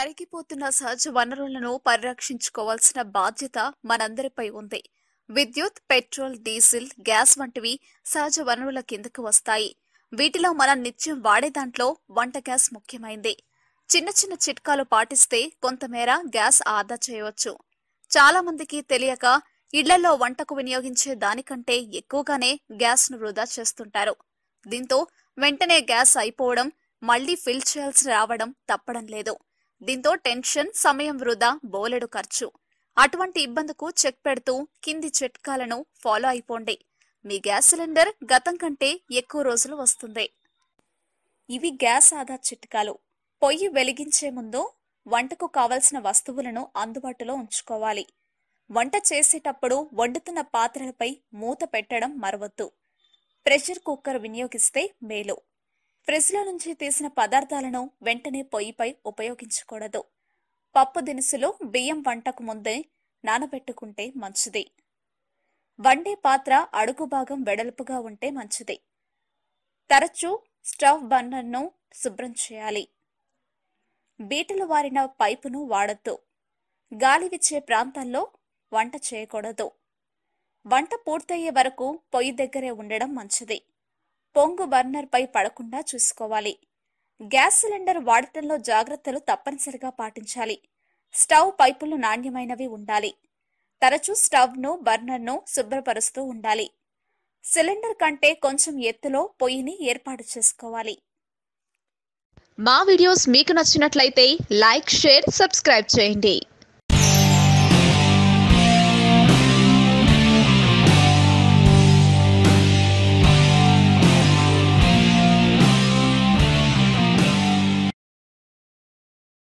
తరిగిపోతున్న సహజ వనరులను పరిరక్షించుకోవాల్సిన బాధ్యత మనందరిపై ఉంది. విద్యుత్, పెట్రోల్, డీజిల్, గ్యాస్ వంటివి సహజ వనరుల కిందకు వస్తాయి. వీటిలో మనం నిత్యం వాడే దాంట్లో వంట గ్యాస్ ముఖ్యమైంది. చిన్న చిన్న చిట్కాలు పాటిస్తే కొంతమేర గ్యాస్ ఆదా చేయవచ్చు. చాలా మందికి తెలియక ఇళ్లలో వంటకు వినియోగించే దానికంటే ఎక్కువగానే గ్యాస్ను వృధా చేస్తుంటారు. దీంతో వెంటనే గ్యాస్ అయిపోవడం, మళ్లీ ఫిల్ చేయాల్సి రావడం తప్పడం లేదు. దీంతో టెన్షన్, సమయం వృధా, బోలెడు ఖర్చు. అటువంటి ఇబ్బందుకు చెక్ పెడుతూ కింది చిట్కాలను ఫాలో అయిపోండి. మీ గ్యాస్ సిలిండర్ గతం కంటే ఎక్కువ రోజులు వస్తుంది. ఇవి గ్యాస్ ఆదా చిట్కాలు. పొయ్యి వెలిగించే ముందు వంటకు కావలసిన వస్తువులను అందుబాటులో ఉంచుకోవాలి. వంట చేసేటప్పుడు వండుతున్న పాత్రలపై మూత పెట్టడం మరవద్దు. ప్రెషర్ కుక్కర్ వినియోగిస్తే మేలు. ఫ్రిడ్జ్లో నుంచి తీసిన పదార్థాలను వెంటనే పొయ్యిపై ఉపయోగించకూడదు. పప్పు దినుసులు, బియ్యం వంటకు ముందే నానబెట్టుకుంటే మంచిది. వండే పాత్ర అడుగు భాగం వెడల్పుగా ఉంటే మంచిది. తరచూ స్టవ్ బర్నర్ను శుభ్రం చేయాలి. బీటలు వారిన పైపును వాడొద్దు. గాలి వీచే ప్రాంతాల్లో వంట చేయకూడదు. వంట పూర్తయ్యే వరకు పొయ్యి దగ్గరే ఉండడం మంచిది. పొంగు బర్నర్పై పడకుండా చూసుకోవాలి. గ్యాస్ సిలిండర్ వాడటంలో జాగ్రత్తలు తప్పనిసరిగా పాటించాలి. స్టవ్ పైపులు నాణ్యమైనవి ఉండాలి. తరచూ స్టవ్ను, బర్నర్ను శుభ్రపరుస్తూ ఉండాలి. సిలిండర్ కంటే కొంచెం ఎత్తులో పొయ్యిని ఏర్పాటు చేసుకోవాలి. మా వీడియోస్ మీకు నచ్చినట్లయితే లైక్, షేర్, సబ్స్క్రైబ్ చేయండి.